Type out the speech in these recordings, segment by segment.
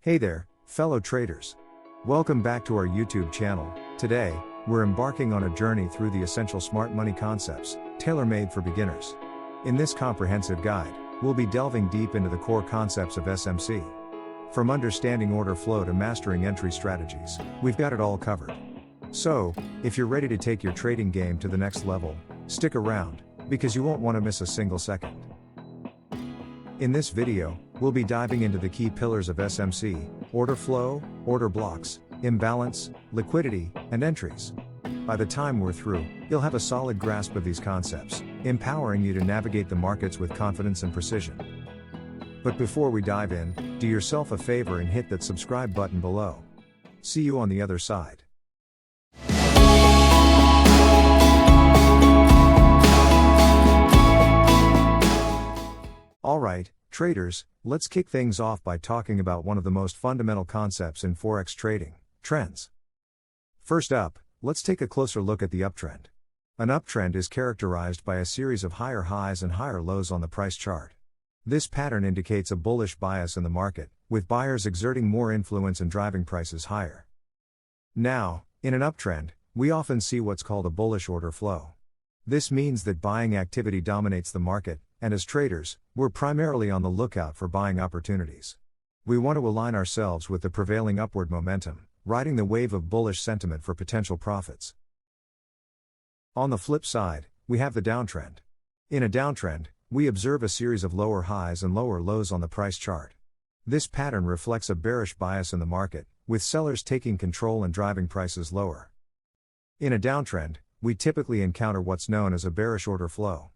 Hey there, fellow traders. Welcome back to our YouTube channel. Today, we're embarking on a journey through the essential smart money concepts, tailor-made for beginners. In this comprehensive guide, we'll be delving deep into the core concepts of SMC. From understanding order flow to mastering entry strategies, we've got it all covered. So, if you're ready to take your trading game to the next level, stick around, because you won't want to miss a single second. In this video, we'll be diving into the key pillars of SMC: order flow, order blocks, imbalance, liquidity, and entries. By the time we're through, you'll have a solid grasp of these concepts, empowering you to navigate the markets with confidence and precision. But before we dive in, do yourself a favor and hit that subscribe button below. See you on the other side. Alright, traders, let's kick things off by talking about one of the most fundamental concepts in forex trading: trends. First up, let's take a closer look at the uptrend. An uptrend is characterized by a series of higher highs and higher lows on the price chart. This pattern indicates a bullish bias in the market, with buyers exerting more influence and driving prices higher. Now, in an uptrend, we often see what's called a bullish order flow. This means that buying activity dominates the market, and as traders, we're primarily on the lookout for buying opportunities. We want to align ourselves with the prevailing upward momentum, riding the wave of bullish sentiment for potential profits. On the flip side, we have the downtrend. In a downtrend, we observe a series of lower highs and lower lows on the price chart. This pattern reflects a bearish bias in the market, with sellers taking control and driving prices lower. In a downtrend, we typically encounter what's known as a bearish order flow.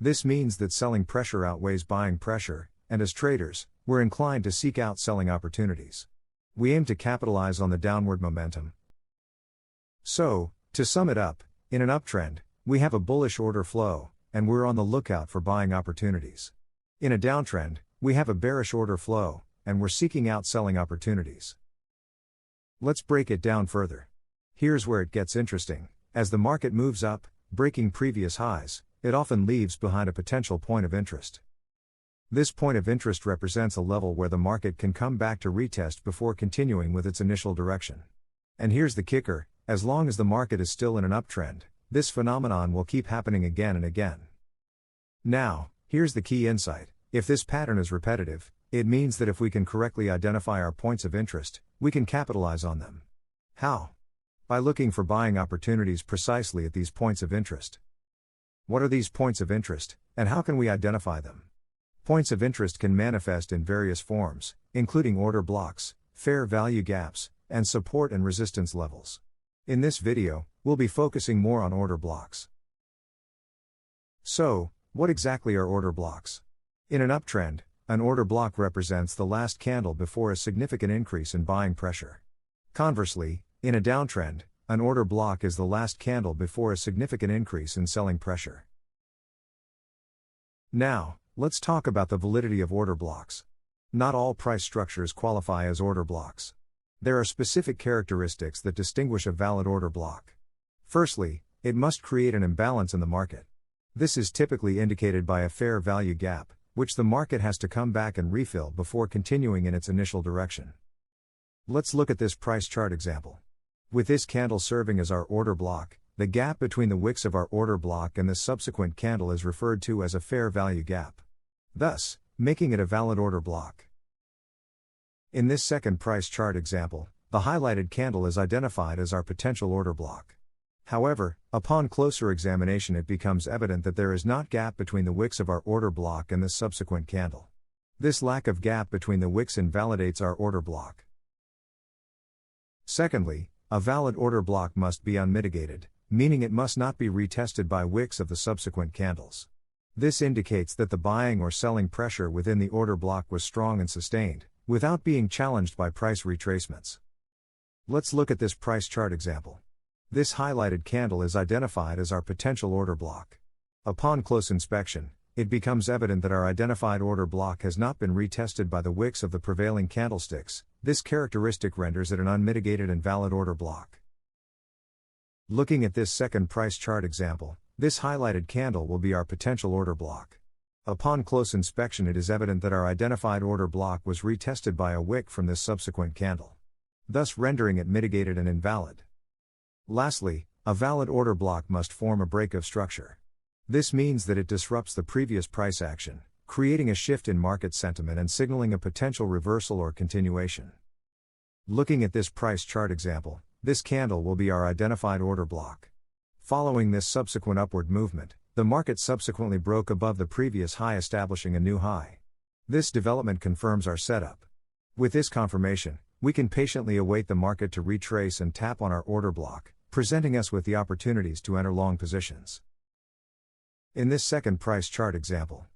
This means that selling pressure outweighs buying pressure, and as traders, we're inclined to seek out selling opportunities. We aim to capitalize on the downward momentum. So, to sum it up, in an uptrend, we have a bullish order flow, and we're on the lookout for buying opportunities. In a downtrend, we have a bearish order flow, and we're seeking out selling opportunities. Let's break it down further. Here's where it gets interesting. As the market moves up, breaking previous highs, it often leaves behind a potential point of interest. This point of interest represents a level where the market can come back to retest before continuing with its initial direction. And here's the kicker: as long as the market is still in an uptrend, this phenomenon will keep happening again and again. Now, here's the key insight: if this pattern is repetitive, it means that if we can correctly identify our points of interest, we can capitalize on them. How? By looking for buying opportunities precisely at these points of interest. What are these points of interest, and how can we identify them? Points of interest can manifest in various forms, including order blocks, fair value gaps, and support and resistance levels. In this video, we'll be focusing more on order blocks. So, what exactly are order blocks? In an uptrend, an order block represents the last candle before a significant increase in buying pressure. Conversely, in a downtrend, an order block is the last candle before a significant increase in selling pressure. Now, let's talk about the validity of order blocks. Not all price structures qualify as order blocks. There are specific characteristics that distinguish a valid order block. Firstly, it must create an imbalance in the market. This is typically indicated by a fair value gap, which the market has to come back and refill before continuing in its initial direction. Let's look at this price chart example. With this candle serving as our order block, the gap between the wicks of our order block and the subsequent candle is referred to as a fair value gap, thus making it a valid order block. In this second price chart example, the highlighted candle is identified as our potential order block. However, upon closer examination it becomes evident that there is not gap between the wicks of our order block and the subsequent candle. This lack of gap between the wicks invalidates our order block. Secondly, a valid order block must be unmitigated, meaning it must not be retested by wicks of the subsequent candles. This indicates that the buying or selling pressure within the order block was strong and sustained, without being challenged by price retracements. Let's look at this price chart example. This highlighted candle is identified as our potential order block. Upon close inspection, it becomes evident that our identified order block has not been retested by the wicks of the prevailing candlesticks. This characteristic renders it an unmitigated and valid order block. Looking at this second price chart example, this highlighted candle will be our potential order block. Upon close inspection, it is evident that our identified order block was retested by a wick from this subsequent candle, thus rendering it mitigated and invalid. Lastly, a valid order block must form a break of structure. This means that it disrupts the previous price action, creating a shift in market sentiment and signaling a potential reversal or continuation. Looking at this price chart example, this candle will be our identified order block. Following this subsequent upward movement, the market subsequently broke above the previous high, establishing a new high. This development confirms our setup. With this confirmation, we can patiently await the market to retrace and tap on our order block, presenting us with the opportunities to enter long positions. In this second price chart example,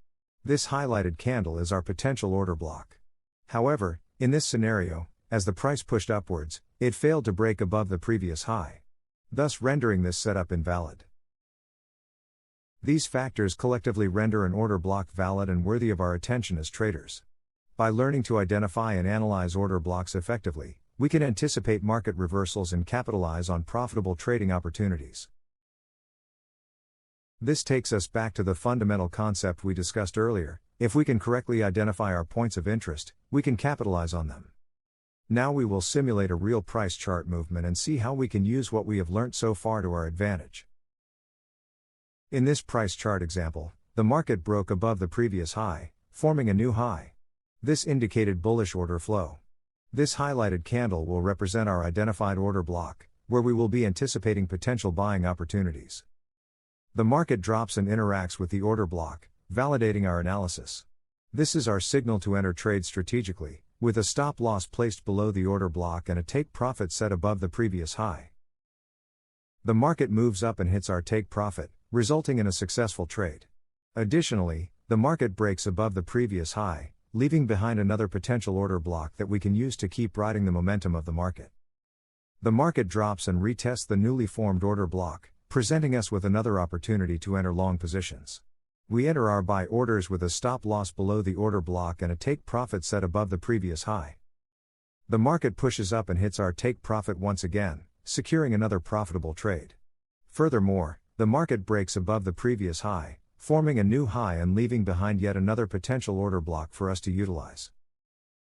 this highlighted candle is our potential order block. However, in this scenario, as the price pushed upwards, it failed to break above the previous high, thus rendering this setup invalid. These factors collectively render an order block valid and worthy of our attention as traders. By learning to identify and analyze order blocks effectively, we can anticipate market reversals and capitalize on profitable trading opportunities. This takes us back to the fundamental concept we discussed earlier: if we can correctly identify our points of interest, we can capitalize on them. Now we will simulate a real price chart movement and see how we can use what we have learnt so far to our advantage. In this price chart example, the market broke above the previous high, forming a new high. This indicated bullish order flow. This highlighted candle will represent our identified order block, where we will be anticipating potential buying opportunities. The market drops and interacts with the order block, validating our analysis. This is our signal to enter trade strategically, with a stop loss placed below the order block and a take profit set above the previous high. The market moves up and hits our take profit, resulting in a successful trade. Additionally, the market breaks above the previous high, leaving behind another potential order block that we can use to keep riding the momentum of the market. The market drops and retests the newly formed order block, presenting us with another opportunity to enter long positions. We enter our buy orders with a stop loss below the order block and a take profit set above the previous high. The market pushes up and hits our take profit once again, securing another profitable trade. Furthermore, the market breaks above the previous high, forming a new high and leaving behind yet another potential order block for us to utilize.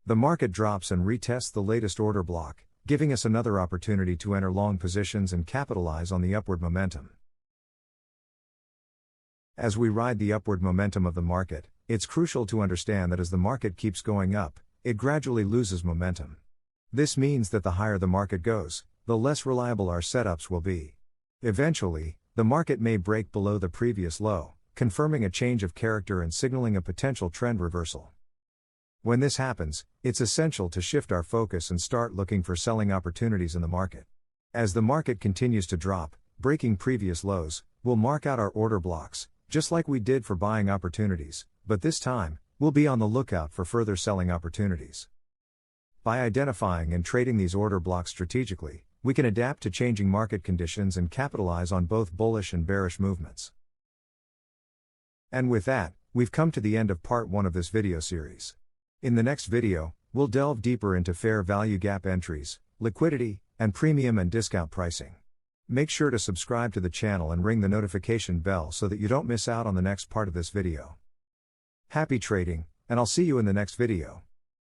The market drops and retests the latest order block, giving us another opportunity to enter long positions and capitalize on the upward momentum. As we ride the upward momentum of the market, it's crucial to understand that as the market keeps going up, it gradually loses momentum. This means that the higher the market goes, the less reliable our setups will be. Eventually, the market may break below the previous low, confirming a change of character and signaling a potential trend reversal. When this happens, it's essential to shift our focus and start looking for selling opportunities in the market. As the market continues to drop, breaking previous lows, we'll mark out our order blocks, just like we did for buying opportunities, but this time, we'll be on the lookout for further selling opportunities. By identifying and trading these order blocks strategically, we can adapt to changing market conditions and capitalize on both bullish and bearish movements. And with that, we've come to the end of part 1 of this video series. In the next video, we'll delve deeper into fair value gap entries, liquidity, and premium and discount pricing. Make sure to subscribe to the channel and ring the notification bell so that you don't miss out on the next part of this video. Happy trading, and I'll see you in the next video.